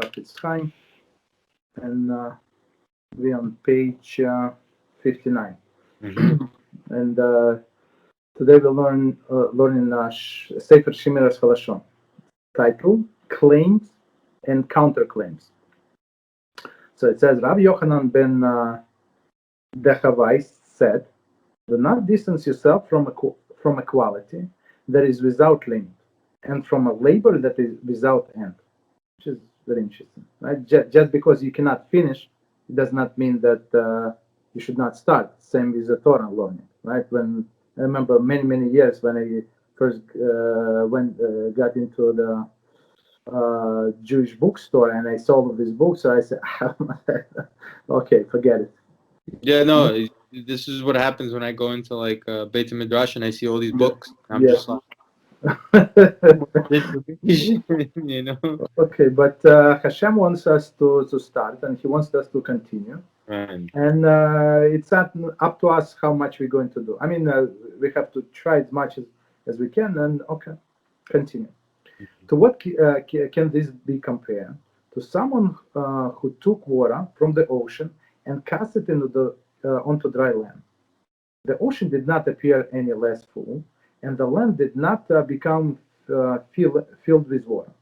Chafetz Chaim, and we're on page 59. And today we'll learn Sefer Shemiras Halashon, title Claims and Counterclaims. So it says, Rabbi Yochanan ben Dechavai said, do not distance yourself from equality that is without limit, and from a labor that is without end, which is very interesting, right? Just because you cannot finish, it does not mean that you should not start. Same with the Torah learning, right? When I remember many years when I first got into the Jewish bookstore and I saw all of these books, so I said, okay, forget it. Yeah, no, this is what happens when I go into like Beit Midrash and I see all these books. I'm just like, you know. Okay, but HaShem wants us to start, and He wants us to continue. Right. And it's not up to us how much we're going to do. I mean, we have to try as much as we can, and okay, continue. To what can this be compared? To someone who took water from the ocean and cast it into onto dry land. The ocean did not appear any less full, and the land did not become filled with water.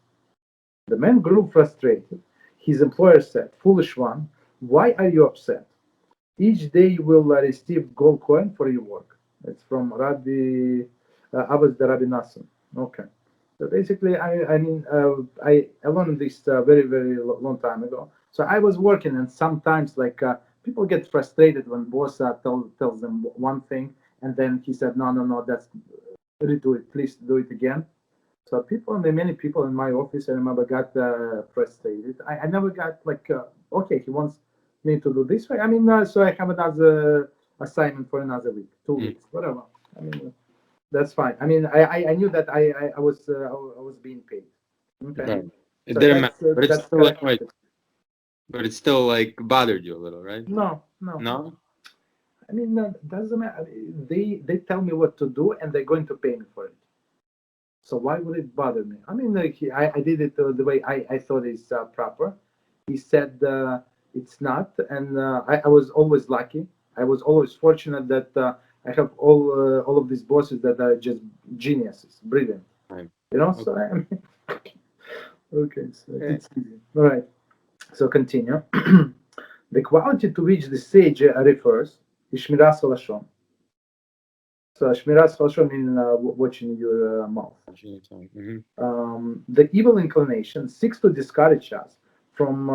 The man grew frustrated. His employer said, "Foolish one, why are you upset? Each day you will receive gold coin for your work." It's from Rabbi Abbas the Rabbi Nassim. Okay. So basically, I learned this very long time ago. So I was working, and sometimes people get frustrated when boss tells them one thing, and then he said, no, that's redo it, please do it again. So many people in my office, I remember, got frustrated. I never got okay, he wants me to do this way. I mean, so I have another assignment for another week, 2 weeks, whatever. I mean, that's fine. I mean, I knew that I was being paid. Okay. Right. It So didn't matter, but it's still like, but it still like bothered you a little, right? No. I mean, doesn't matter. They tell me what to do, and they're going to pay me for it. So why would it bother me? I mean, I did it the way I thought is proper. He said it's not, and I was always lucky. I was always fortunate that I have all of these bosses that are just geniuses, brilliant. Right. You know, Okay. so I mean, okay, so it's easy. All right, so continue. The quality to which the sage refers is shmiras halashon. So shmiras halashon means watching your mouth. The evil inclination seeks to discourage us from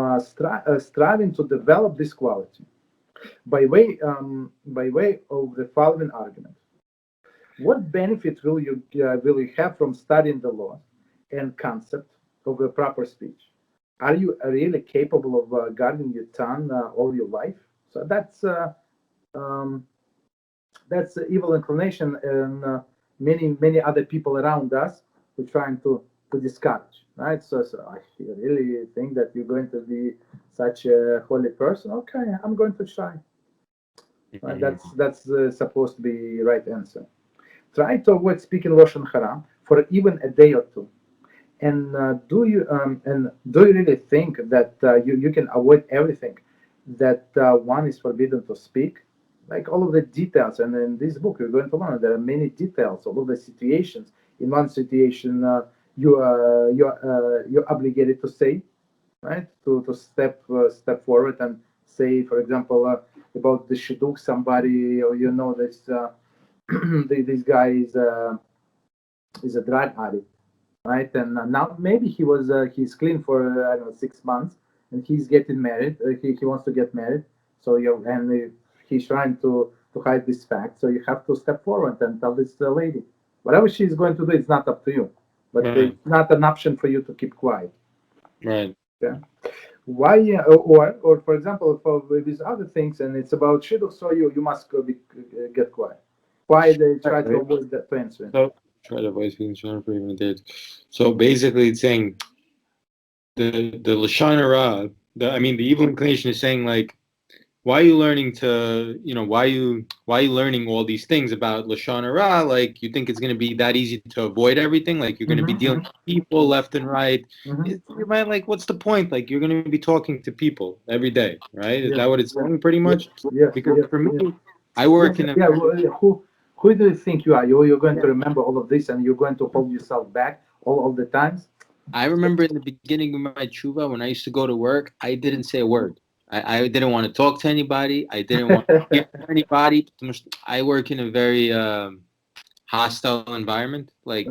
striving to develop this quality by way of the following argument. What benefit will you have from studying the law and concept of a proper speech? Are you really capable of guarding your tongue all your life? So that's evil inclination, and many other people around us who are trying to discourage, right? So I really think that you're going to be such a holy person. Okay, I'm going to try. Right? That's supposed to be right answer. Try to avoid speaking Lashon Hara for even a day or two. And do you really think that you can avoid everything that one is forbidden to speak? Like all of the details, and in this book you're going to learn there are many details, all of the situations. In one situation, you're obligated to say, right, to step forward and say, for example, about the shidduch, somebody, or this this guy is a drug addict, right? And now maybe he's clean for I don't know 6 months, and he's getting married. He wants to get married, so he's trying to hide this fact. So you have to step forward and tell this lady, whatever she's going to do, it's not up to you, but it's not an option for you to keep quiet. Right. Yeah. Why? Or for example, for these other things, and it's about shidduch, so you must get quiet. Why they try to avoid that answer? So try to avoid speaking Shana for even a day. So basically, it's saying the lashon hara. The evil inclination is saying like why are you learning to, why are you learning all these things about Lashon Hara? Like, you think it's going to be that easy to avoid everything? Like, you're going to be dealing with people left and right. You might, like, what's the point? Like, you're going to be talking to people every day, right? Is that what it's saying pretty much? Because for me, I work in a... Who do you think you are? You're going to remember all of this and you're going to hold yourself back all the times? I remember in the beginning of my TeShuva, when I used to go to work, I didn't say a word. I didn't want to talk to anybody. I didn't want to hear from anybody. I work in a very hostile environment. Like,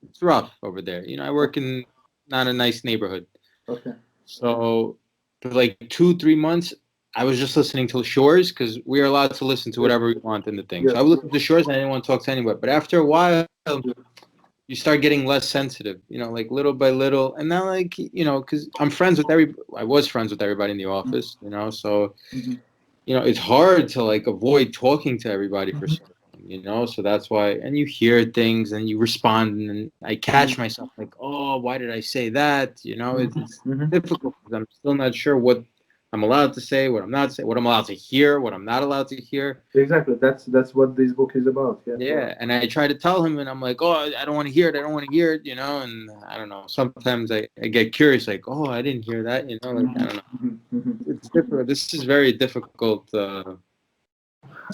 it's rough over there. I work in not a nice neighborhood. Okay. So for like 2-3 months, I was just listening to shores because we are allowed to listen to whatever we want in the thing. So I would listen to shores and I didn't want to talk to anybody. But after a while, you start getting less sensitive, like little by little. And now, like, because I was friends with everybody in the office, so, it's hard to, like, avoid talking to everybody for so long, so that's why, and you hear things and you respond, and I catch myself like, oh, why did I say that? It's difficult because I'm still not sure what I'm allowed to say, what I'm not saying, what I'm allowed to hear, what I'm not allowed to hear. Exactly. That's what this book is about. Yeah. And I try to tell him, and I'm like, oh, I don't want to hear it. I don't want to hear it, and I don't know. Sometimes I get curious, like, oh, I didn't hear that, like, I don't know. It's difficult. This is very difficult.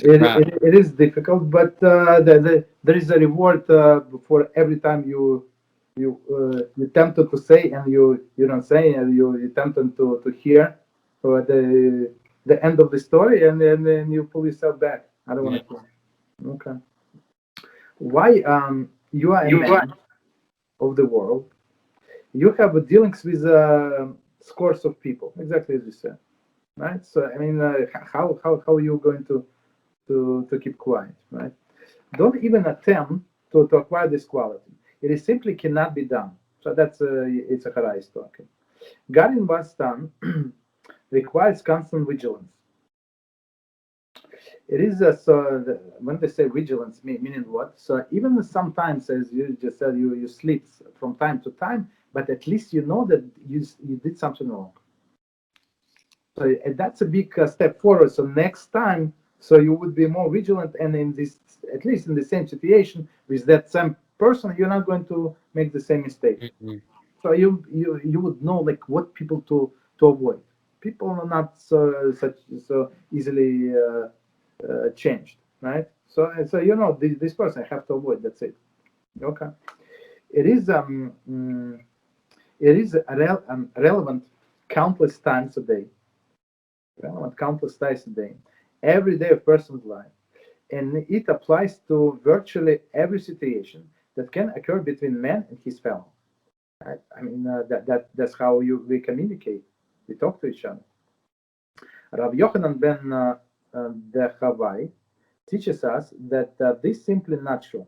It is difficult, but there is a reward for every time you tempted to say and you don't say, and you tempted to hear the end of the story, and then you pull yourself back. I don't want to. Okay. Why you are a man of the world? You have dealings with scores of people, exactly as you said, right? So I mean, how are you going to keep quiet, right? Don't even attempt to acquire this quality. It is simply cannot be done. So that's it's a Harais talking. God in what's done requires constant vigilance. It is when they say vigilance, meaning what? So even sometimes, as you just said, you sleep from time to time, but at least you know that you did something wrong. So that's a big step forward. So next time, so you would be more vigilant, and in this, at least in the same situation with that same person, you're not going to make the same mistake. So you would know like what people to avoid. People are not so easily changed, right? So this person I have to avoid. That's it. Okay. It is relevant countless times a day. Every day of a person's life, and it applies to virtually every situation that can occur between man and his fellow. Right? I mean, that's how we communicate. We talk to each other. Rabbi Yochanan ben Hawaii teaches us that this is simply not true.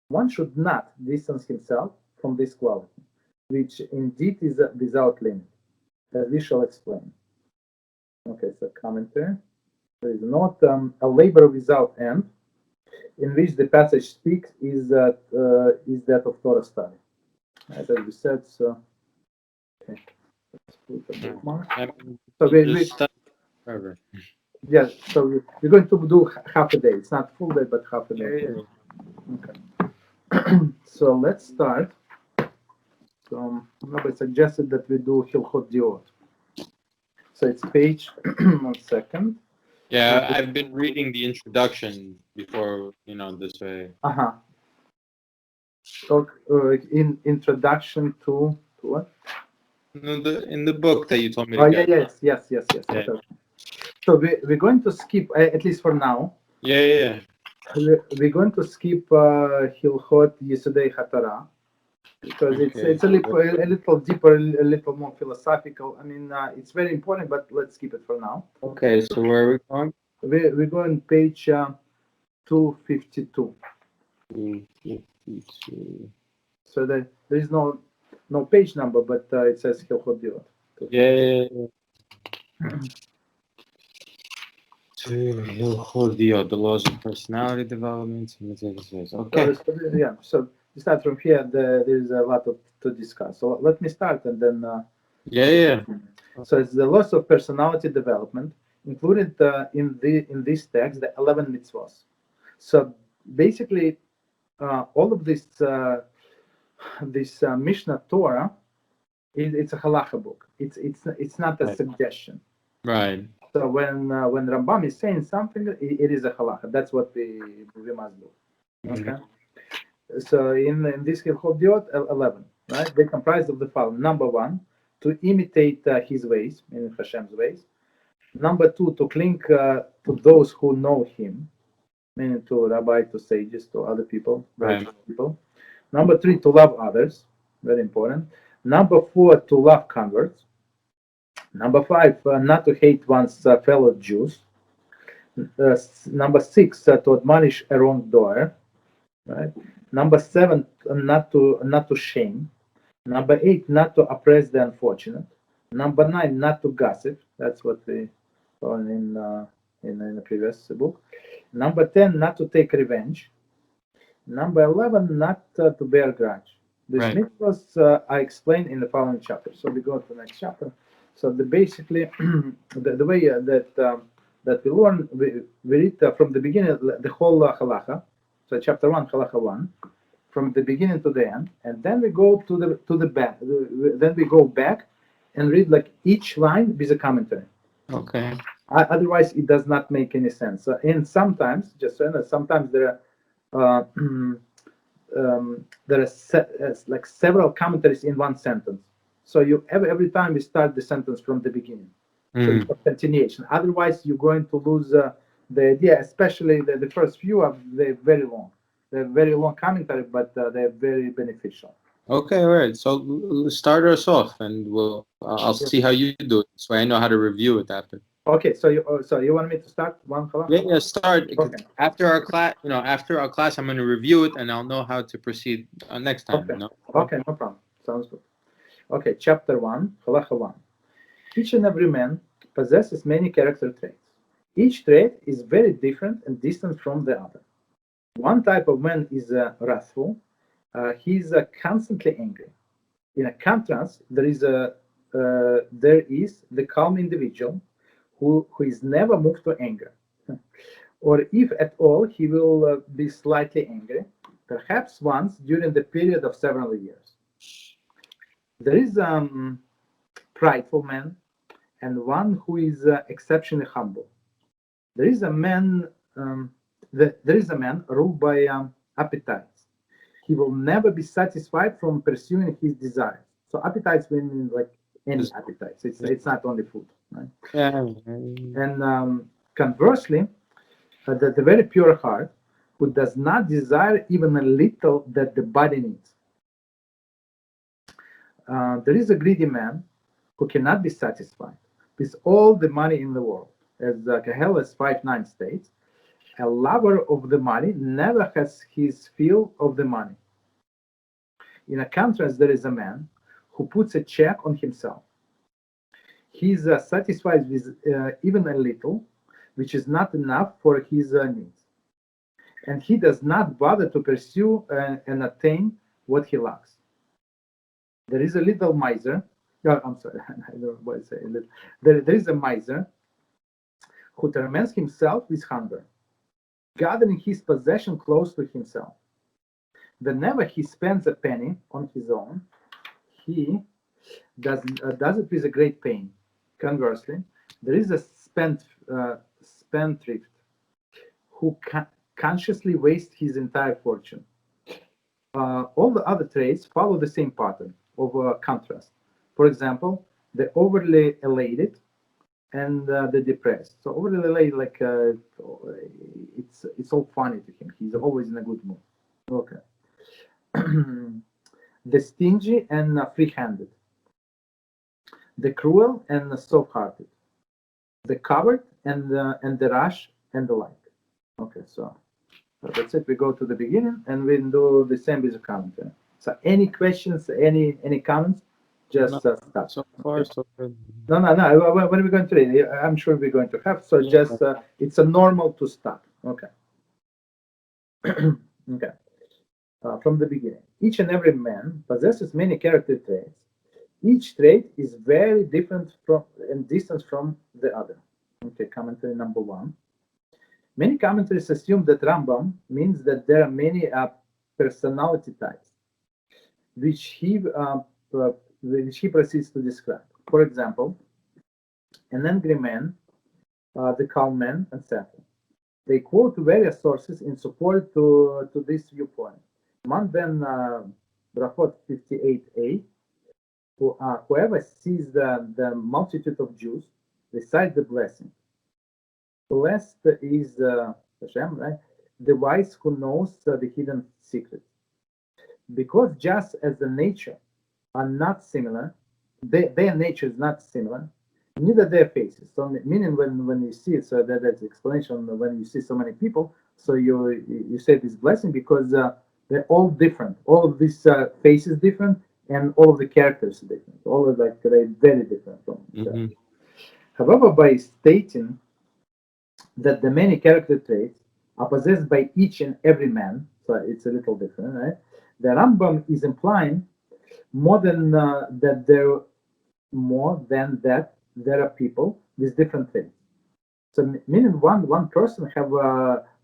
One should not distance himself from this quality, which indeed is without limit, as we shall explain. Okay, so commentary. There is not a labor without end, in which the passage speaks is that of Torah study. As we said, so. Okay. Let's put a bookmark. So yes, so we're going to do half a day. It's not full day, but half a day. Okay. So let's start. So Rabbi suggested that we do Hilchot Diot. So it's page 1 second. Yeah, I've been reading the introduction before, this way. So in introduction to what? In the book that you told me to get. Yes. Okay. So we're going to skip, at least for now. Yeah. We're going to skip Hilchot Yesodei HaTorah because it's a little deeper, a little more philosophical. I mean, it's very important, but let's skip it for now. Okay, so where are we going? We're going page 252. 252. So there is no page number, but it says Hilchot Diot. Yeah. Hilchot Diot, the laws of personality development. Okay. So we start from here. There is a lot to discuss. So let me start, and then. Yeah. So it's the laws of personality development included in this text the 11 mitzvahs. So basically, all of this Mishneh Torah, it's a halacha book. It's not a suggestion. Right. So when Rambam is saying something, it is a halacha. That's what we must do. Okay. So in this Hilchot 11, right? They comprise of the following: number 1, to imitate his ways, meaning Hashem's ways. Number 2, to cling to those who know him, meaning to rabbi, to sages, to other people, righteous people. Number 3, to love others, very important. Number 4, to love converts. Number 5, not to hate one's fellow Jews. Number 6, to admonish a wrongdoer. Right. Number 7, not to shame. Number 8, not to oppress the unfortunate. Number 9, not to gossip. That's what we saw in the previous book. Number 10, not to take revenge. Number 11, not to bear grudge. These mitzvahs I explained in the following chapter. So we go to the next chapter. So basically, the way that we learn, we read from the beginning the whole halacha. So chapter 1, halacha 1, from the beginning to the end, and then we go to the back. Then we go back and read like each line with a commentary. Okay. Otherwise, it does not make any sense. And sometimes, just so you know, sometimes there are like several commentaries in one sentence. So you every time we start the sentence from the beginning. So it's a continuation. Otherwise, you're going to lose the idea. Especially the first few are very long. They're very long commentary, but they're very beneficial. Okay, all right. So start us off, and I'll see how you do it, so I know how to review it after. Okay, so you want me to start one halacha? Yeah, start. Okay. After our class, after our class, I'm going to review it, and I'll know how to proceed next time. Okay. Okay, no problem. Sounds good. Okay, chapter 1, halacha 1. Each and every man possesses many character traits. Each trait is very different and distant from the other. One type of man is wrathful. He's constantly angry. In a contrast, there is the calm individual who is never moved to anger. Or if at all, he will be slightly angry, perhaps once during the period of several years. There is a prideful man and one who is exceptionally humble. There is a man ruled by appetites. He will never be satisfied from pursuing his desires. So appetites mean like any appetites. It's not only food, right? Yeah. And conversely, the very pure heart, who does not desire even a little that the body needs. There is a greedy man who cannot be satisfied with all the money in the world. As Keheles 5:9 states, a lover of the money never has his fill of the money. In a contrast, there is a man who puts a check on himself. He is satisfied with even a little, which is not enough for his needs. And he does not bother to pursue and attain what he lacks. There is a little miser. Oh, I'm sorry, I don't know what I say. There is a miser who torments himself with hunger, gathering his possession close to himself. Whenever he spends a penny on his own, he does it with a great pain. Conversely, there is a spendthrift who consciously wastes his entire fortune. All the other traits follow the same pattern of contrast. For example, the overly elated and the depressed. So overly elated, like it's all funny to him. He's always in a good mood. Okay. The stingy and free-handed. The cruel and the soft-hearted. The coward and the rash and the like. Okay, so that's it. We go to the beginning and we do the same with the commentary. So any questions, any comments? Just start. So far, so good. No. When are we going to read? I'm sure we're going to have. So just it's a normal to start. Okay. Okay. From the beginning, each and every man possesses many character traits. Each trait is very different from and distant from the other. Okay, commentary number 1. Many commentaries assume that Rambam means that there are many personality types, which he proceeds to describe. For example, an angry man, the calm man, etc. They quote various sources in support to this viewpoint. Among them, Brachot 58a, whoever sees the multitude of Jews recite the blessing. Blessed is HaShem, right? The wise who knows the hidden secrets. Because just as the nature are not similar, their nature is not similar, neither their faces. So meaning when you see it, so that's the explanation. When you see so many people, so you say this blessing because they're all different. All of these faces different, and all of the characters are different. All of they're very different from each other. However, by stating that the many character traits are possessed by each and every man, so it's a little different, right? The Rambam is implying more than that there are people with different traits. So meaning one person have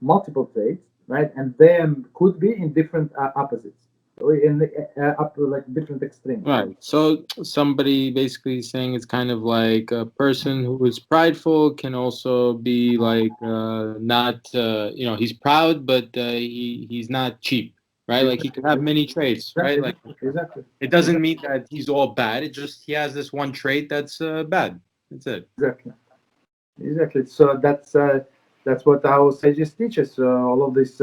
multiple traits, right? And they could be in different opposites, in up to like different extremes. Right. So somebody basically saying it's kind of like a person who is prideful can also be like not he's proud, but he's not cheap, right? Like he can have many traits, right? Like Exactly. it doesn't mean that he's all bad. It just he has this one trait that's bad. That's it. Exactly. So that's what our sages teach us. All of this.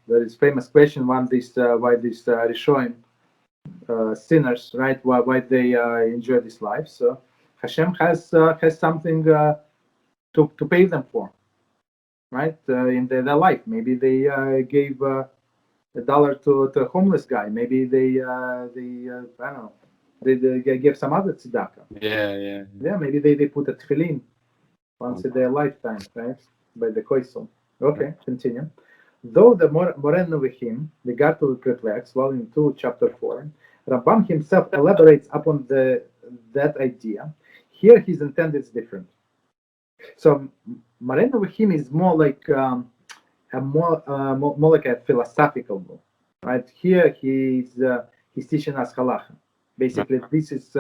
There is famous question. One this why this Rishonim sinners, right? Why they enjoy this life? So Hashem has something to pay them for, right? In their life, maybe they gave $1 to a homeless guy. Maybe they I don't know. They give some other tzedakah. Yeah. Maybe they put a tefillin once in their lifetime, right? By the koisel. Okay, continue. Though the Moren Novechim, the God to Perplex, volume 2, chapter 4, Rambam himself elaborates upon that idea. Here his intent is different. So Moren Novechim is more like more like a philosophical book, right? Here he's teaching us halacha. Basically, this is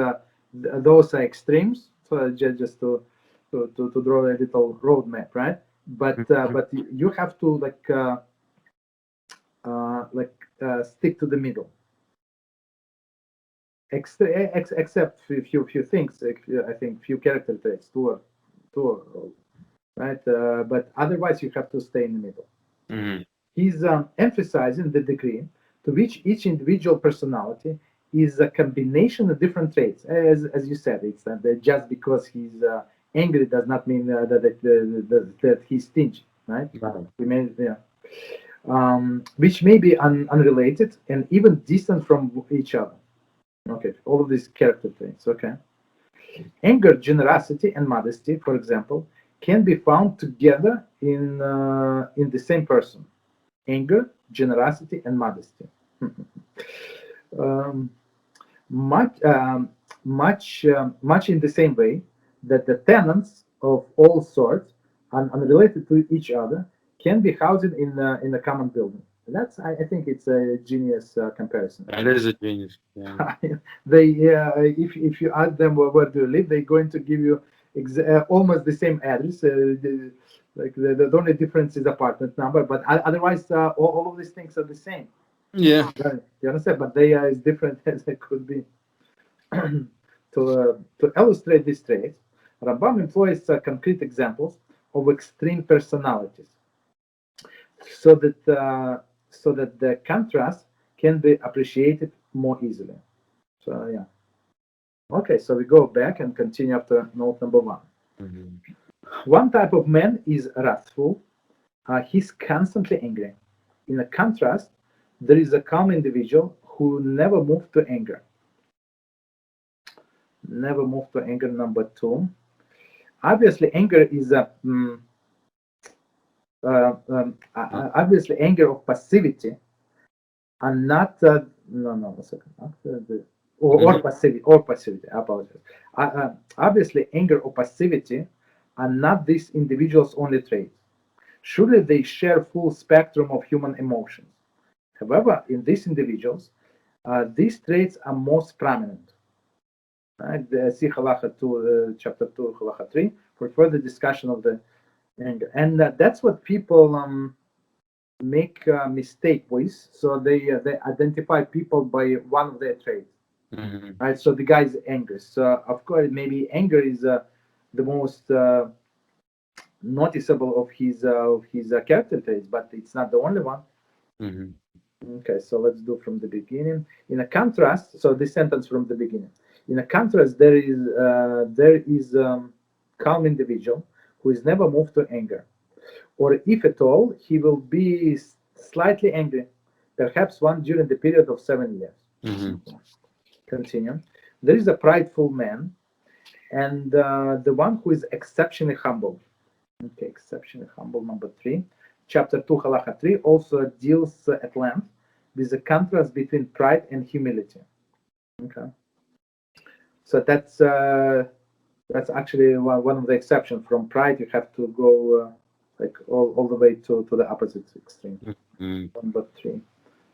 those are extremes. So just to draw a little roadmap, right? But you have to stick to the middle. Except a few things, I think few character traits, two, right? But otherwise, you have to stay in the middle. Mm-hmm. He's emphasizing the degree to which each individual personality is a combination of different traits. As you said, it's that just because he's angry does not mean that he's stingy, right? Which may be unrelated and even distant from each other. Okay, all of these character traits. Okay, anger, generosity, and modesty, for example, can be found together in the same person. Anger, generosity, and modesty. Much in the same way that the tenants of all sorts, unrelated to each other, can be housed in a common building. That's I think it's a genius comparison. That is a genius. Yeah. They if you ask them where do you live, they're going to give you almost the same address. The only difference is apartment number, but otherwise all of these things are the same. Yeah. You understand? But they are as different as they could be. To illustrate these traits, Rambam employs concrete examples of extreme personalities, so that the contrast can be appreciated more easily. So yeah. Okay, so we go back and continue after note number 1. Mm-hmm. One type of man is wrathful. He's constantly angry. In a contrast, there is a calm individual who never moved to anger. Number 2. Obviously, anger is obviously anger of passivity, and not a second. Or passivity. I apologize. Obviously, anger or passivity are not these individuals' only traits. Surely they share full spectrum of human emotions. However, in these individuals, these traits are most prominent. Right? See Halacha 2, chapter 2, Halacha 3, for further discussion of the anger. And that's what people make a mistake with. So they identify people by one of their traits. Right? So the guy is angry. So of course, maybe anger is the most noticeable of his character traits, but it's not the only one. Okay, so let's do from the beginning. In a contrast, so this sentence from the beginning. In a contrast, there is calm individual who is never moved to anger, or if at all, he will be slightly angry, perhaps one during the period of 7 years. Continue. There is a prideful man, and the one who is exceptionally humble. Okay, exceptionally humble, number 3. Chapter 2, Halacha 3 also deals at length with the contrast between pride and humility. Okay, so that's actually one of the exceptions. From pride, you have to go like all the way to the opposite extreme. Number 3.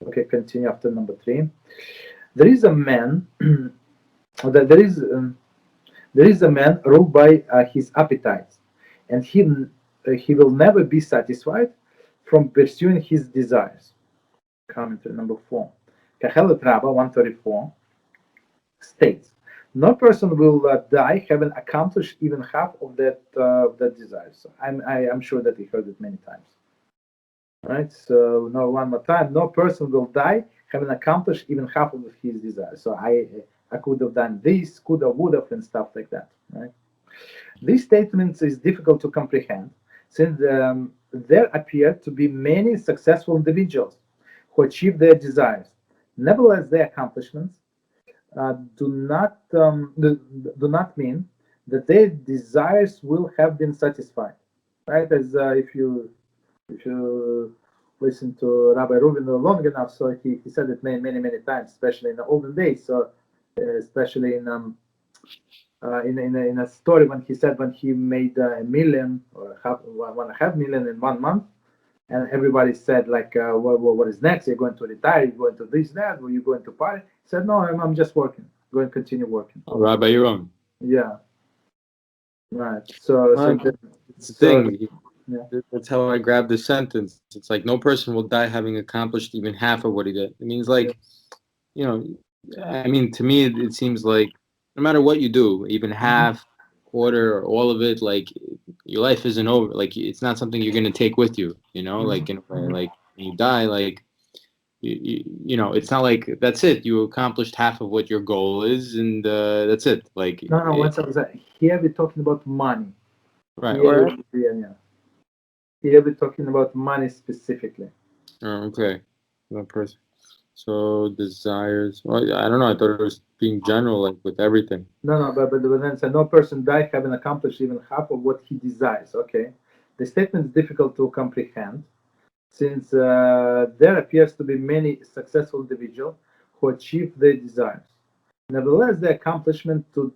Okay, continue after number 3. There is a man. there is a man ruled by his appetites, and he will never be satisfied from pursuing his desires. Commentary number 4. Kahelet Rabbah 134 states, no person will die having accomplished even half of that desire. So I'm sure that he heard it many times. Right? So no, one more time. No person will die having accomplished even half of his desires. So I could have done this, could have, would have, and stuff like that. Right? This statement is difficult to comprehend, since there appear to be many successful individuals who achieve their desires. Nevertheless, their accomplishments do not mean that their desires will have been satisfied. Right? As if you listen to Rabbi Reuven long enough, so he said it many times, especially in the olden days. So especially in a story when he said when he made $1 million or 1.5 million in 1 month, and everybody said like, what is next? You're going to retire? You're going to this, that? Or you're going to party? He said, no, I'm just working. Going to continue working. Oh, Rabbi Yaron. Yeah. Right. So it's the thing. Yeah. That's how I grabbed the sentence. It's like no person will die having accomplished even half of what he did. It means like, you know, I mean, to me, it seems like no matter what you do, even half, quarter, or all of it, like your life isn't over. Like it's not something you're going to take with you, you know, like in a way, like when you die, like, you know, it's not like that's it. You accomplished half of what your goal is, and that's it. Like no, what's up? Here we're talking about money. Right. Yeah. Here we're talking about money specifically. Oh, okay. One person. So desires. Well, I don't know. I thought it was being general, like with everything. No, but then said no person died having accomplished even half of what he desires. Okay, the statement is difficult to comprehend, since there appears to be many successful individuals who achieve their desires. Nevertheless, the accomplishment do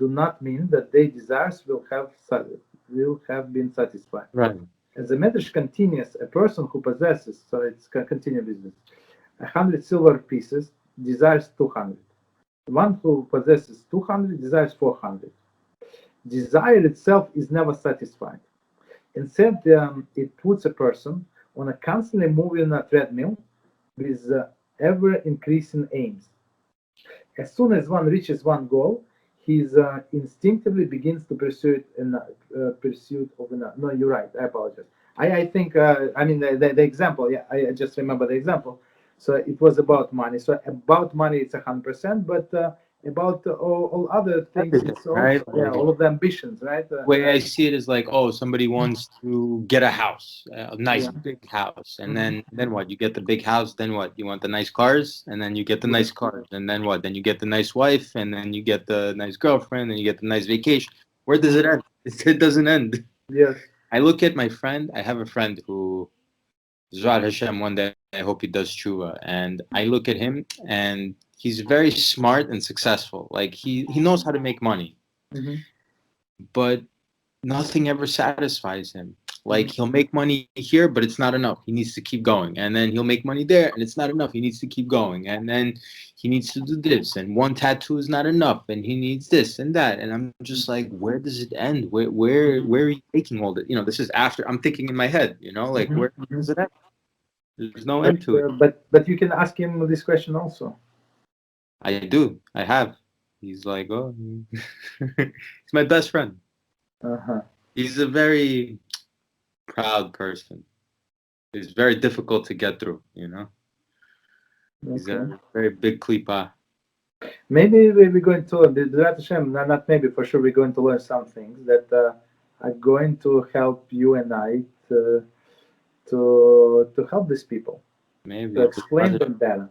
not mean that their desires will have been satisfied. Right. As the Medrash continues, a person who possesses, so it's continued business, 100 silver pieces desires 200. One who possesses 200 desires 400. Desire itself is never satisfied. Instead, it puts a person on a constantly moving treadmill with ever-increasing aims. As soon as one reaches one goal, he instinctively begins to pursue it in pursuit of another. No, you're right. I apologize. I think, I mean, the example, yeah, I just remember the example. So it was about money. So about money, it's 100%, but about all other things, it's all, right? all of the ambitions, right? The way I see it is like, oh, somebody wants to get a house, a nice big house, and then what? You get the big house, then what? You want the nice cars, and then you get the nice cars, and then what? Then you get the nice wife, and then you get the nice girlfriend, and you get the nice vacation. Where does it end? It doesn't end. Yes. I look at my friend. I have a friend who, Zrat HaShem, one day I hope he does TeShuva, and I look at him, and he's very smart and successful. Like he knows how to make money, but nothing ever satisfies him. Like he'll make money here, but it's not enough. He needs to keep going. And then he'll make money there, and it's not enough. He needs to keep going. And then he needs to do this. And one tattoo is not enough. And he needs this and that. And I'm just like, where does it end? Where are you taking all that? This is after I'm thinking in my head, like where does it end? There's no end to it. But you can ask him this question also. I do. I have. He's like, oh, he's my best friend. He's a very proud person. It's very difficult to get through, He's a very big klipa. Maybe we're going to, HaShem, not maybe, for sure, we're going to learn some things that are going to help you and I to help these people. Maybe. To explain them better.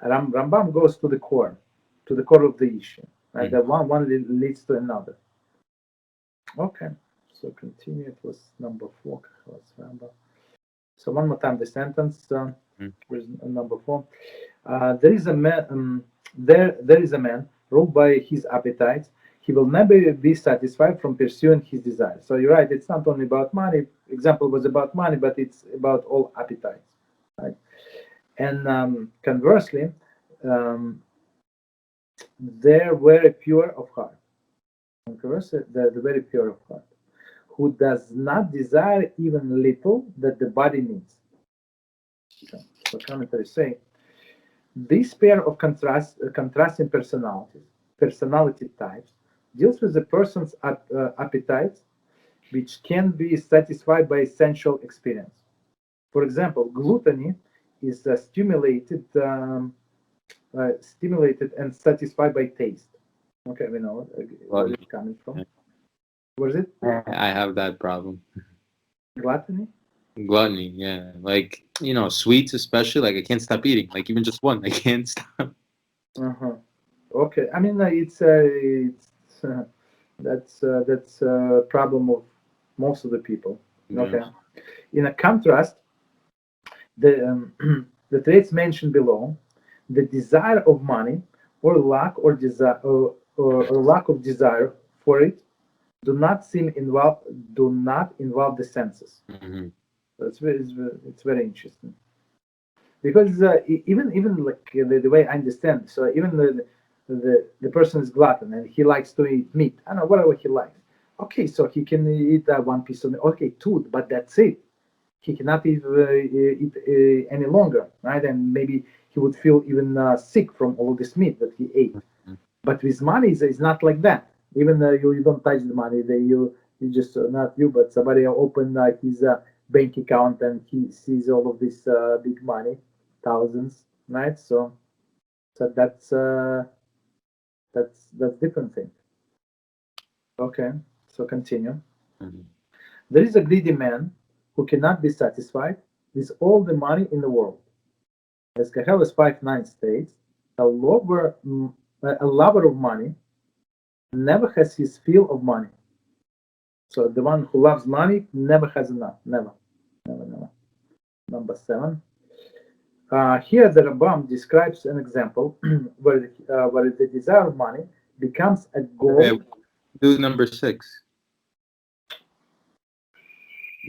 Rambam goes to the core of the issue. Right? That one leads to another. Okay, so continue. It was number 4. So one more time the sentence. Where's number 4? There is a man. There is a man ruled by his appetites. He will never be satisfied from pursuing his desires. So you're right. It's not only about money. Example was about money, but it's about all appetites. Right? And conversely, they're very pure of heart. They're very pure of heart, who does not desire even little that the body needs. Okay. So commentaries say, this pair of contrasting personality types, deals with the person's appetites, which can be satisfied by sensual experience. For example, gluttony is stimulated and satisfied by taste. Okay, we know where it's coming from. What is it? I have that problem. Gluttony? Gluttony, yeah. Like, sweets especially, like I can't stop eating. Like even just one, I can't stop. Okay, I mean that's a problem of most of the people. Okay. In a contrast, the traits mentioned below, the desire of money or lack or desire or lack of desire for it do not involve the senses. So it's very interesting, because even like the way I understand, so even the person is glutton and he likes to eat meat. I don't know, whatever he likes. Okay, so he can eat one piece of meat. Okay, 2, but that's it. He cannot eat any longer, right? And maybe he would feel even sick from all this meat that he ate. But with money, it's not like that. Even you don't touch the money, you just not you, but somebody open his bank account and he sees all of this big money, thousands, right? So that's different thing. Okay, so continue. There is a greedy man who cannot be satisfied with all the money in the world. As Keheles 5:9 states, a lover of money never has his fill of money. So the one who loves money never has enough. Never. Number 7. Here the Rambam describes an example where the desire of money becomes a goal. Okay, do number 6.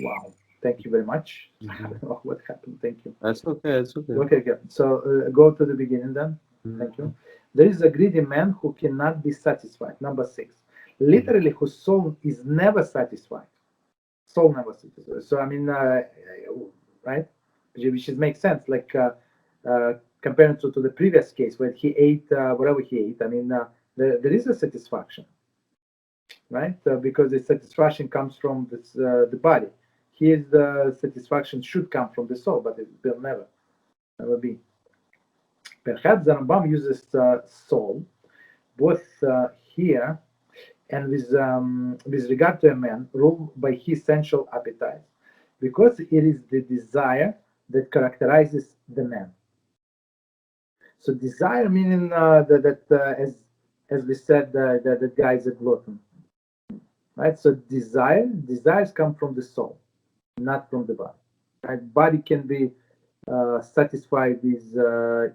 Wow. Thank you very much. I don't know what happened. Thank you. That's okay. That's okay. Okay. So go to the beginning then. Thank you. There is a greedy man who cannot be satisfied. Number 6. Literally, whose soul is never satisfied. Soul never satisfied. So I mean, right? Which makes sense. Like compared to the previous case where he ate whatever he ate. I mean, there is a satisfaction, right? Because the satisfaction comes from this, the body. His satisfaction should come from the soul, but it will never be. Perhaps the Rambam uses soul both here and with regard to a man ruled by his sensual appetite, because it is the desire that characterizes the man. So desire meaning that as we said, that guy is a glutton, right? So desires come from the soul, not from the body. Right? Body can be satisfied with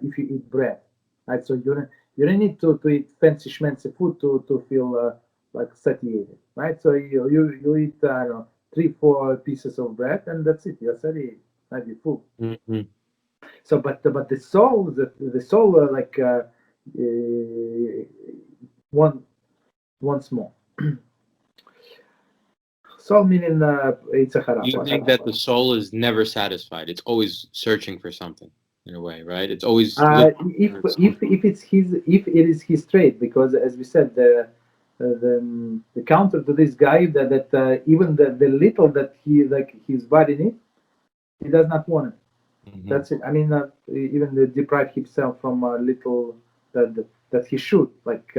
if you eat bread, right? So you don't need to eat fancy schmancy food to feel like satiated, right? So you eat I don't know 3-4 pieces of bread and that's it. You're satiated, right? You're full. Mm-hmm. So but the soul one wants more. Soul meaning it's a harap. You think that the soul is never satisfied? It's always searching for something in a way, right? It's always If for something. if it is his trait, because as we said, the counter to this guy that even the little that he like his body needs, he does not want it. Mm-hmm. That's it. I mean, even deprive himself from a little that he should like.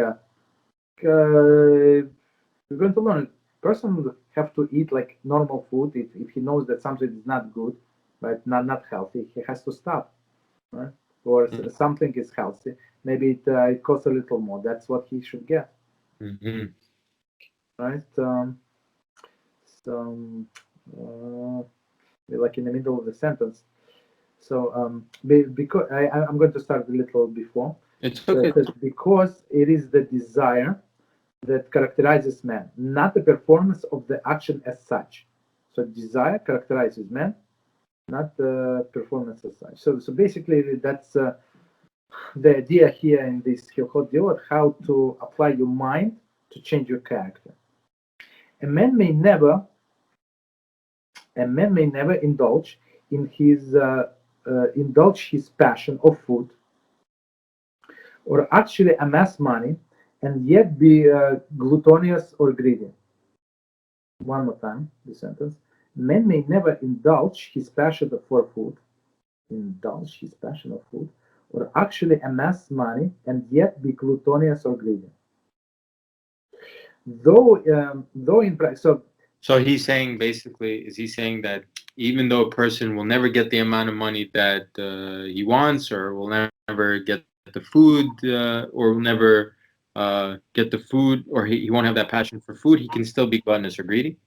We're going to learn. Person have to eat like normal food. If he knows that something is not good, right, not healthy, he has to stop, right? Or something is healthy. Maybe it costs a little more. That's what he should get, Mm-hmm. right? So, uh, like in the middle of the sentence. So, because I'm going to start a little before. It's So okay. it says, because it is the desire that characterizes man, not the performance of the action as such. So desire characterizes man, not the performance as such. So basically, that's the idea here in this Hilchot Diot, how to apply your mind to change your character. A man may never indulge in his passion of food, or actually amass money, and yet be gluttonous or greedy. One more time, the sentence. Man may never indulge his passion for food, or actually amass money and yet be gluttonous or greedy. Though in practice, So he's saying basically, is he saying that even though a person will never get the amount of money that he wants, or will never get the food, or will never get the food, or he won't have that passion for food, he can still be gluttonous or greedy,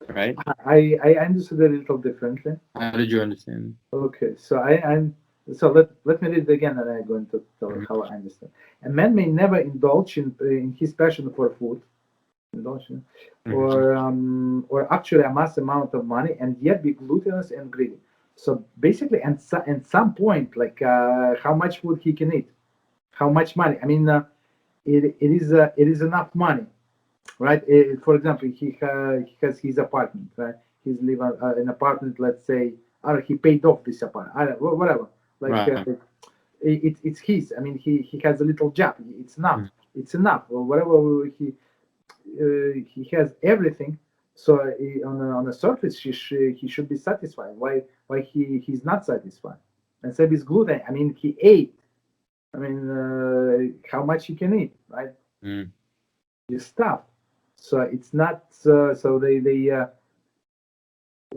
right? I understood a little differently. How did you understand? Okay, so so let me read it again, and I'm going to tell you how I understand. A man may never indulge in his passion for food, or actually amass amount of money and yet be gluttonous and greedy. So basically, at some point, like how much food he can eat, how much money. I mean, it is enough money, right? For example, he has his apartment, right? He's living in apartment. Let's say, or he paid off this apartment, whatever. Like Right. it's his. I mean, he has a little job. It's enough. It's enough. Or whatever he has everything. So on the surface, he should be satisfied. Why he's not satisfied? And so he's gluten. I mean, he ate. I mean, how much he can eat, right? Mm. You stop. So it's not. So they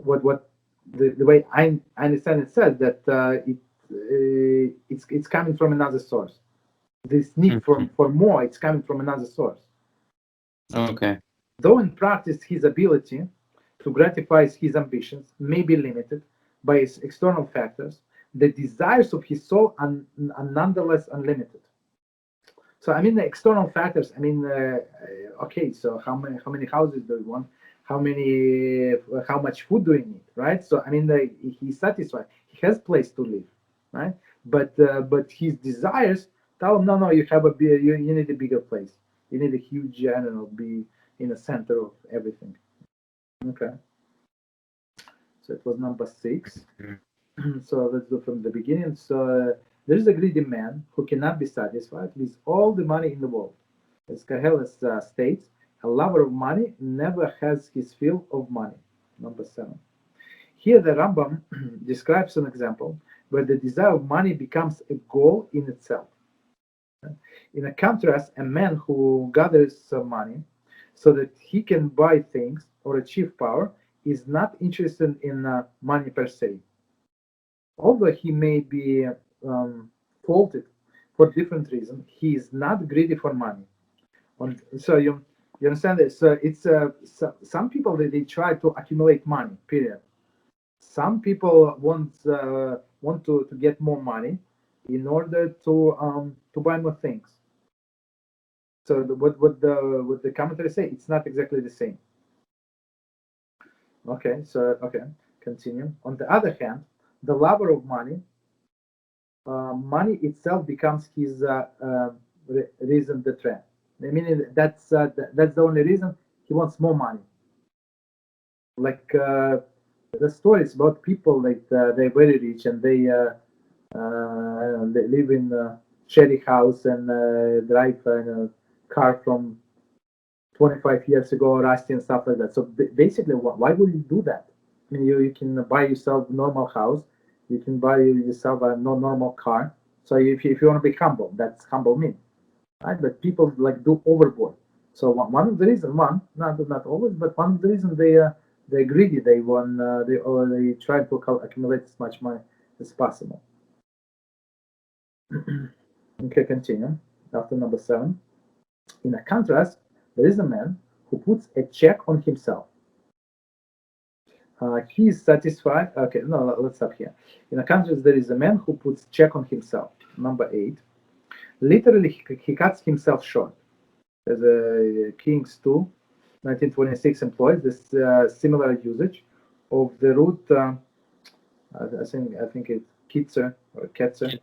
what the way I understand it says that it's coming from another source. This need for more, it's coming from another source. Okay. Though in practice his ability to gratify his ambitions may be limited by his external factors, the desires of his soul are nonetheless unlimited. So I mean the external factors. I mean, okay. So how many houses do you want? How much food do you need? Right. So I mean, he's satisfied. He has place to live, right? But his desires tell him, no, you have you need a bigger place. You need a huge, I don't know, be in the center of everything. Okay. So it was number 6. So let's do from the beginning. So there is a greedy man who cannot be satisfied with all the money in the world. As Koheles states, a lover of money never has his fill of money. Number 7. Here the Rambam describes an example where the desire of money becomes a goal in itself. In a contrast, a man who gathers some money so that he can buy things or achieve power is not interested in money per se. Although he may be faulted for different reasons, he is not greedy for money. So you understand this? So it's some people they try to accumulate money. Period. Some people want to get more money in order to buy more things. So what the commentators say, it's not exactly the same. Okay, so continue. On the other hand, the lover of money, money itself becomes his reason, the trend. I mean, that's the only reason he wants more money. Like the stories about people like they're very rich and they live in a shady house and drive a car from 25 years ago, rusty and stuff like that. So basically, why would you do that? I mean, you can buy yourself a normal house, you can buy yourself a normal car. So if you want to be humble, that's humble me, right? But people like do overboard. So one of the reasons, not always, but one of the reasons they're greedy. They want they try to accumulate as much money as possible. Okay, continue. After number 7, in a contrast, there is a man who puts a check on himself. He is satisfied. Okay, no, let's stop here. In a contrast, there is a man who puts check on himself. Number 8. Literally, he cuts himself short. As a Kings 2, 1926 employs this similar usage of the root. I think it's kitzer or ketzer.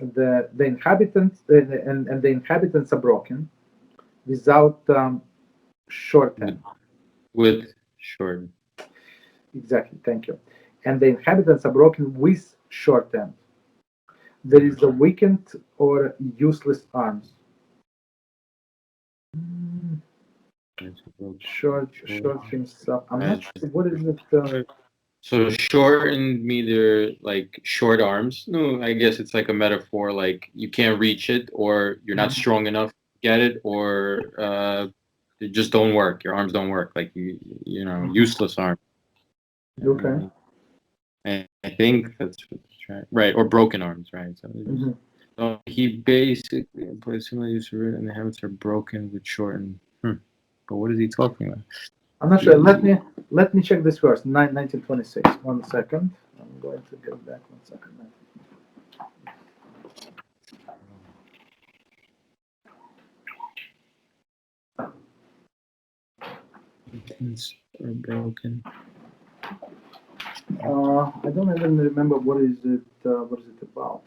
The inhabitants and the inhabitants are broken without shorthand. With short. Exactly. Thank you. And the inhabitants are broken with shorthand. There is the weakened or useless arms. Short himself. I'm not sure what is it. So shortened mean they're like short arms. No, I guess it's like a metaphor, like you can't reach it, or you're not strong enough to get it, or they just don't work. Your arms don't work. Like you know, useless arms. Okay. And I think that's right, or broken arms, right? So he basically employs similar use of it, and the habits are broken with shortened. But what is he talking about? I'm not sure. Let me check this verse. 1926. 1 second. I'm going to get back 1 second. Are broken. I don't even remember what is it about.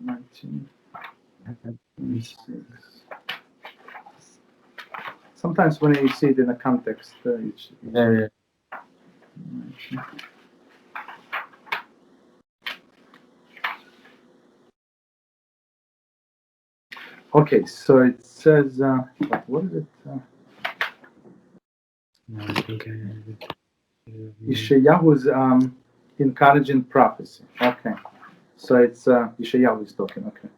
1926. Sometimes when you see it in a context, it's okay. So it says, what is it? Yeshayahu's encouraging prophecy. Okay, so it's Yeshayahu is talking. Okay.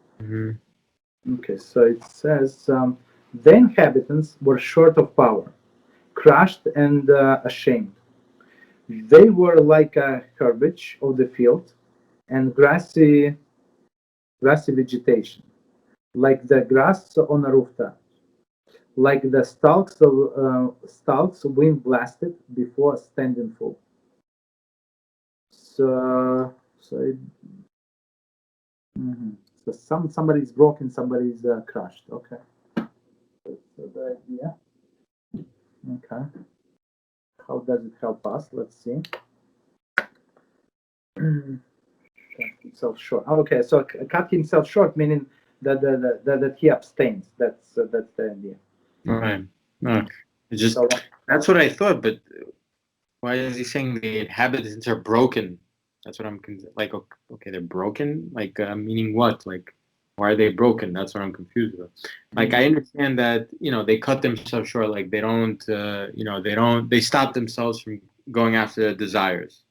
Okay, so it says the inhabitants were short of power, crushed and ashamed. They were like a herbage of the field and grassy vegetation, like the grass on a rooftop, like the stalks wind blasted before standing full. So somebody's broken, somebody's crushed. Okay. So the idea. Okay. How does it help us? Let's see. Cut himself short. Okay, so cut himself short, meaning that he abstains. That's the idea. Right. No, it's just that's what I thought. But why is he saying the inhabitants are broken? That's what I'm like. Okay, they're broken. Like meaning what? Like why are they broken? That's what I'm confused about. Like I understand that they cut themselves short. Like they don't. They stop themselves from going after their desires.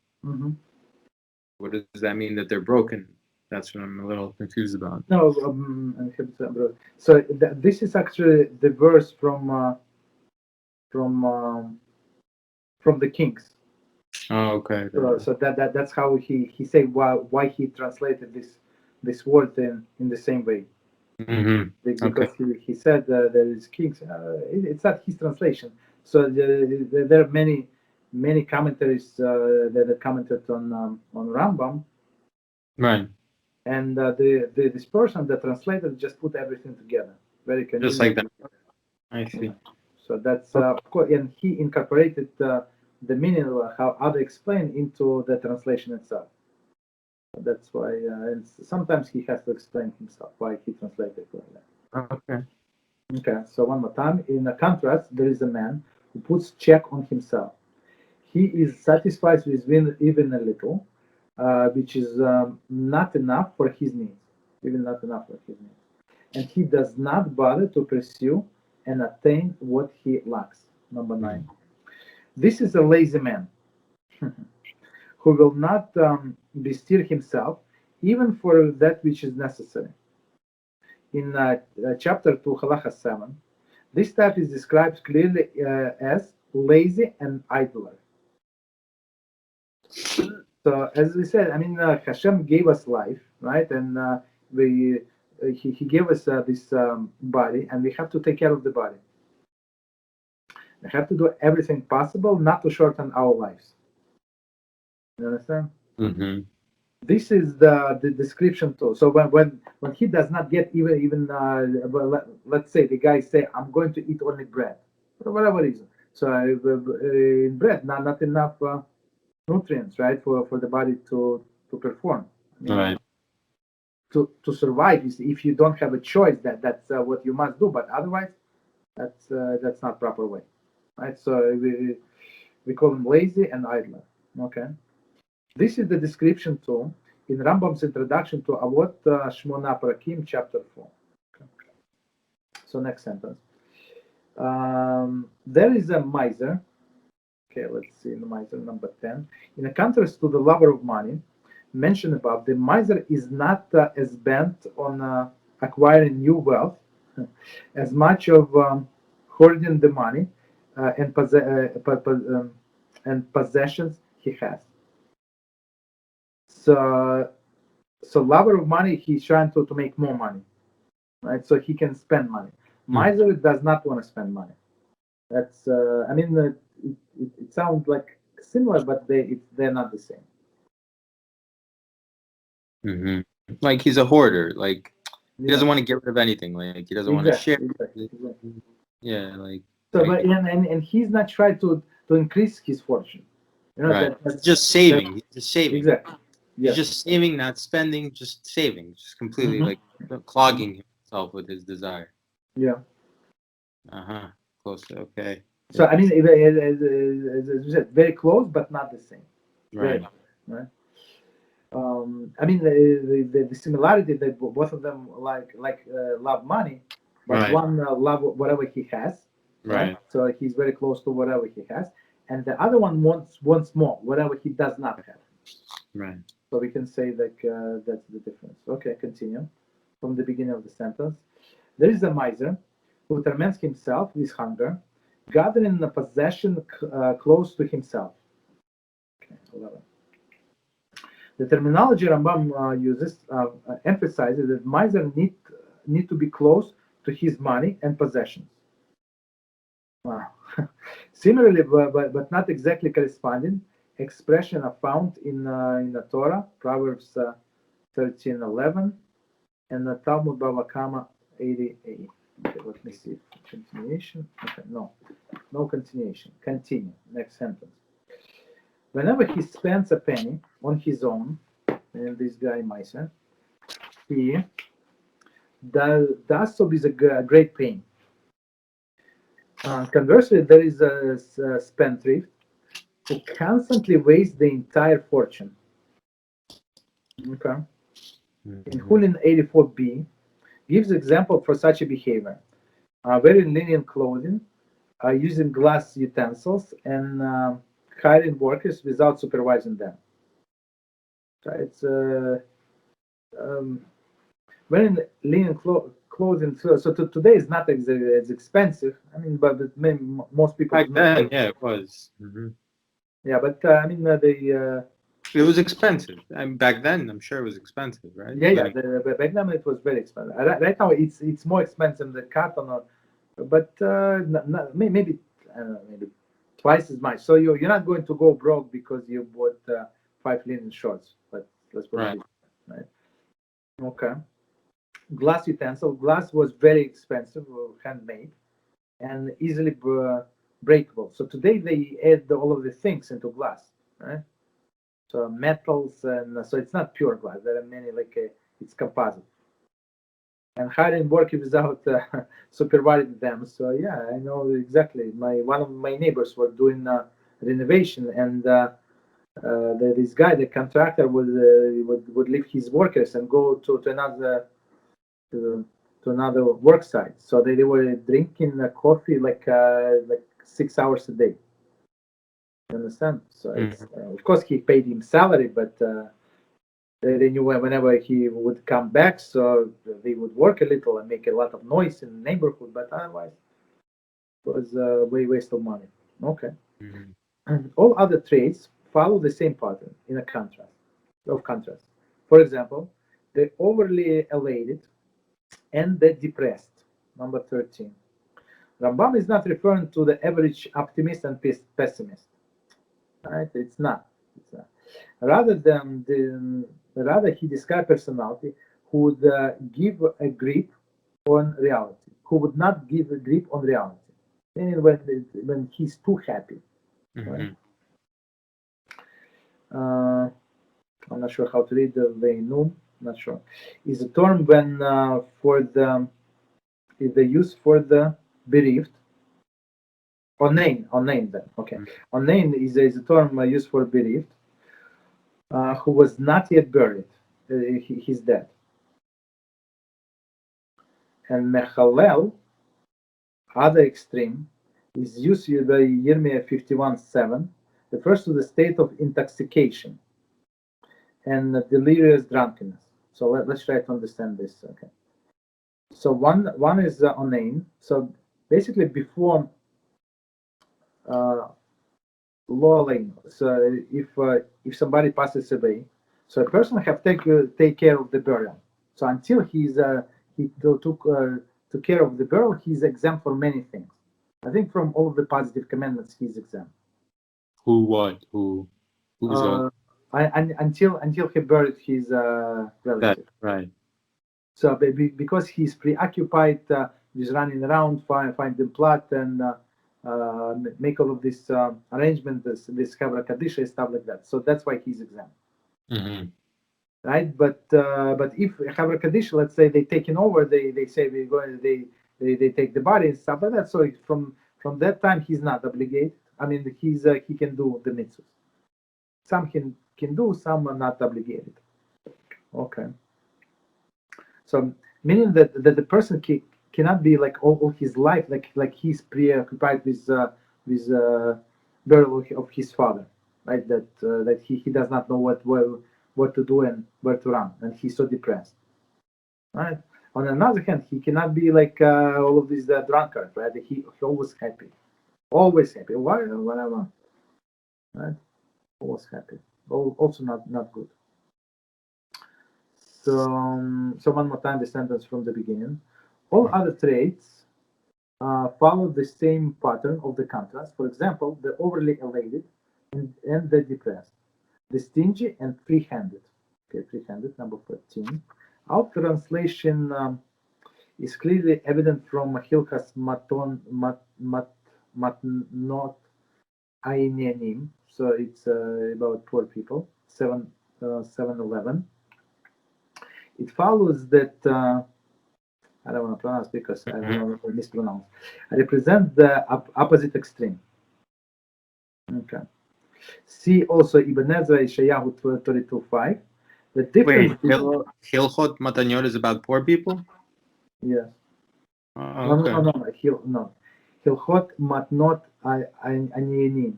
What does that mean that they're broken? That's what I'm a little confused about. No, so this is actually the verse from the Kings. Oh, okay. So that's how he said why he translated this word in the same way. Because he said there is Kings. It's not his translation. So there are many commentaries that commented on Rambam. Right. And this person, the translator, just put everything together. Very convenient. Just like that. I see. So that's of course, and he incorporated the meaning of how other explain into the translation itself. That's why, and sometimes he has to explain himself why he translated like that. Okay. Okay. So one more time. In a contrast, there is a man who puts check on himself. He is satisfied with even a little, which is not enough for his needs, even not enough for his needs. And he does not bother to pursue and attain what he lacks. Number 9. This is a lazy man who will not bestir himself even for that which is necessary. In chapter 2, halacha 7, this type is described clearly as lazy and idler. So, as we said, I mean, HaShem gave us life, right? And he gave us this body, and we have to take care of the body. We have to do everything possible not to shorten our lives. You understand? Mm-hmm. This is the description too. So when he does not get even let's say the guy say, I'm going to eat only bread for whatever reason. So in bread, not enough nutrients, right, for the body to perform. I mean, Right. To survive, if you don't have a choice, that's what you must do. But otherwise, that's not proper way, right? So we call him lazy and idler. Okay. This is the description too in Rambam's introduction to Avot Shmona Parakim, chapter 4. Okay. So next sentence. There is a miser. Okay, let's see the miser number 10. In contrast to the lover of money mentioned above, the miser is not as bent on acquiring new wealth as much of hoarding the money and possessions he has. So lover of money, he's trying to make more money, right? So he can spend money. Miser does not want to spend money. That's I mean, it sounds like similar, but they're not the same. Mm-hmm. Like he's a hoarder. Like he Yeah. doesn't want to get rid of anything. Like he doesn't want to share. Exactly. Yeah, like. So, but and he's not trying to increase his fortune. You know, Right. He's just saving. He's just saving. Exactly. He's just saving, not spending. Just saving. Just completely like clogging himself with his desire. Yeah. Close. Okay. So I mean, as you said, very close, but not the same. Right. Right. I mean, the similarity that both of them love money, but Right. one love whatever he has, Right. So he's very close to whatever he has, and the other one wants more, whatever he does not have. Right. So we can say that that's the difference. Okay, continue from the beginning of the sentence. There is a miser who torments himself with hunger, gathering a possession close to himself. Okay, 11. The terminology Rambam uses emphasizes that miser need to be close to his money and possessions. Wow. Similarly, but not exactly corresponding, expression are found in the Torah, Proverbs 13:11, and the Talmud Bava Kama 88. Okay, let me see. Continuation. Okay, no continuation. Continue. Next sentence. Whenever he spends a penny on his own, and this guy miser, he does so with a great pain. Conversely, there is a spendthrift who constantly wastes the entire fortune. Okay. In Hulin 84b gives example for such a behavior: wearing linen clothing, using glass utensils, and hiring workers without supervising them. So it's wearing linen clothing. So today is not as expensive. I mean, but most people back then, yeah, it was. Yeah, but I mean it was expensive. I mean, back then, I'm sure it was expensive, right? Yeah. Back then it was very expensive. Right now it's more expensive than cotton, but maybe I don't know, maybe twice as much. So you're not going to go broke because you bought 5 linen shorts. But let's put it right. Okay. Glass utensil. Glass was very expensive, handmade, and easily breakable. So today they add all of the things into glass, right? So metals, and so it's not pure glass. There are many, it's composite. And hiring workers without supervising them. So yeah, I know exactly. One of my neighbors were doing renovation, and this guy, the contractor, would leave his workers and go to another work site. So they were drinking coffee like 6 hours a day. You understand? So it's of course he paid him salary, but they knew whenever he would come back, so they would work a little and make a lot of noise in the neighborhood. But otherwise, it was way waste of money. Okay. All other trades follow the same pattern in a contrast. For example, the overly elated and the depressed. Number 13. Rambam is not referring to the average optimist and pessimist. Right? It's not. Rather he described personality who would give a grip on reality, who would not give a grip on reality. Meaning when he's too happy. Right? I'm not sure how to read the Veinum. Not sure. Is a term when is the use for the bereaved. Onain then. Okay. Onain is a term used for bereaved who was not yet buried. He's dead. And Mechalel, other extreme, is used by Yirmiyah 51:7, refers to the state of intoxication and delirious drunkenness. So let's try to understand this. Okay. So one is onain. So basically before lulling. So if somebody passes away, so a person have take care of the burial. So until he took care of the burial, he's exempt from many things. I think from all of the positive commandments, he's exempt. Who's until he buried his relative. Right. So because he's preoccupied with running around, finding plot and make all of this arrangement, this HaBRIT Kadisha stuff like that. So that's why he's exempt. Right? But if HaBRIT Kadisha, let's say they taken over, they say they take the body and stuff like that. So from that time he's not obligated. I mean he can do the mitzvahs. Some can do, some are not obligated. Okay. So meaning that the person cannot be like all his life like he's preoccupied with burial of his father, right? That he does not know what to do and where to run, and he's so depressed, right? On another hand, he cannot be like all of these drunkards, right? He always happy, whatever, right? Always happy, also not good. So one more time the sentence from the beginning. All other traits follow the same pattern of the contrast. For example, the overly elated and the depressed, the stingy and free-handed. Okay, free-handed, number 14. Our translation is clearly evident from Hilchot Matnot Ainanim. So it's about poor people. 7:11. It follows that. I don't want to pronounce because I don't want to mispronounce. I represent the opposite extreme. Okay. See also Ibn Ezra Yeshayahu 32:5. The difference. Wait, Hilchot Matanyot is about poor people? Yes. Okay. No. Hilchot Matnot Aniyanim.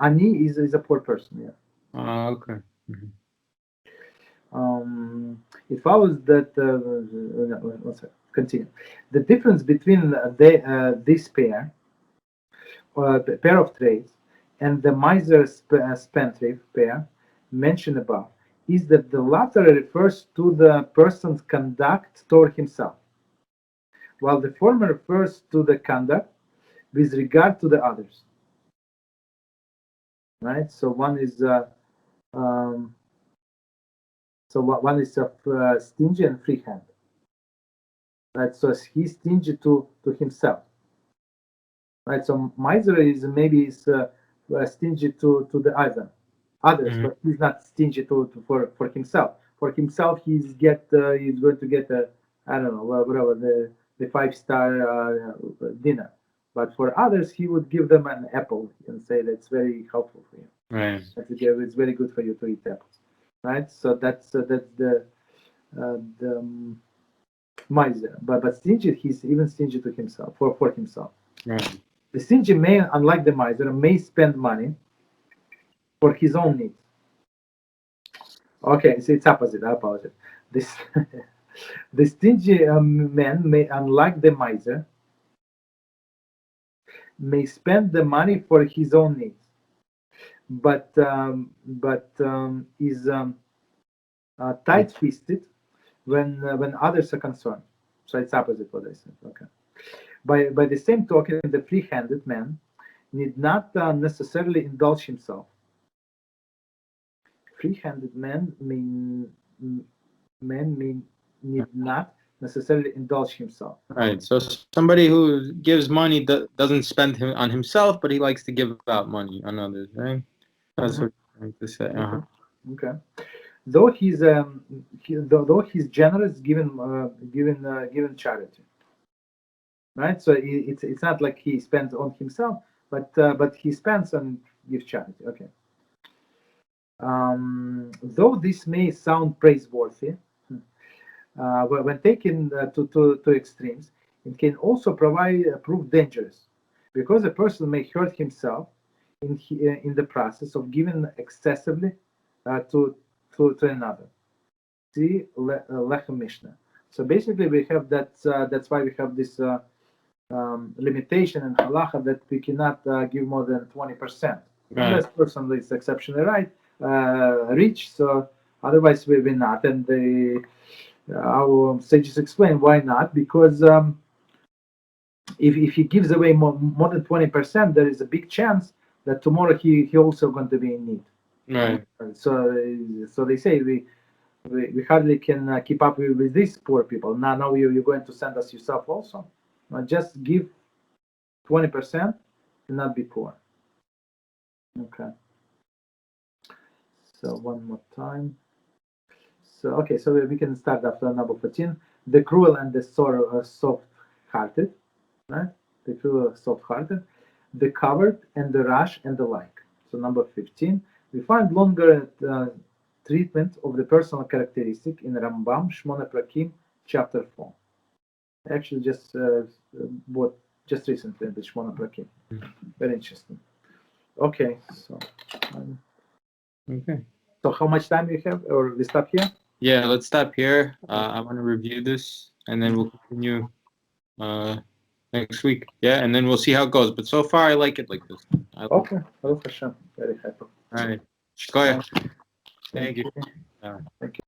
Ani is a poor person. Yeah. Okay. It follows that. Continue. The difference between this pair of traits and the miser spendthrift pair mentioned above is that the latter refers to the person's conduct toward himself, while the former refers to the conduct with regard to the others. Right. So one is. So one is stingy and free hand. Right, so he's stingy to himself. Right, so miser is maybe stingy to the others, but he's not stingy for himself. For himself, he's going to get I don't know, whatever the 5-star dinner. But for others, he would give them an apple and say that's very helpful for you. Right. It's very good for you to eat apples. Right, so that's the miser. But stingy, he's even stingy to himself for himself. Right. The stingy may, unlike the miser, may spend money for his own needs. Okay, so it's opposite. I apologize. The stingy man may, unlike the miser, may spend the money for his own needs, but is tight-fisted when others are concerned. So it's opposite what I said. Okay. By the same token, the free-handed man need not necessarily indulge himself. Free-handed man need not necessarily indulge himself. Right. So somebody who gives money doesn't spend on himself, but he likes to give out money on others, right? That's what I'm trying to say. Okay. Though he's generous, given charity. Right. So it's not like he spends on himself, but he spends and gives charity. Okay. Though this may sound praiseworthy, when taken to extremes, it can also prove dangerous, because a person may hurt himself in the process of giving excessively to another. See Lechem Mishneh. So basically, we have that's why we have this limitation in halacha that we cannot give more than 20%, unless person is exceptionally rich. So otherwise, we will not. And our sages explain why not, because if he gives away more than 20%, there is a big chance that tomorrow he also going to be in need. Right. So they say we hardly can keep up with these poor people. Now you're going to send us yourself also. Just give 20% and not be poor. Okay. So one more time. So we can start after number 14. The cruel and the soft-hearted, right? The cruel, soft-hearted, the coward and the rash and the like. So number 15. We find longer treatment of the personal characteristic in Rambam Shmona Prakim, chapter 4. Actually, just recently the Shmona Prakim. Very interesting. Okay, so. Okay. So how much time we have, or we stop here? Yeah, let's stop here. I want to review this, and then we'll continue next week. Yeah, and then we'll see how it goes. But so far, I like it like this. Okay, HaShem. Very happy. All right. Shkoyach. Thank you. Thank you.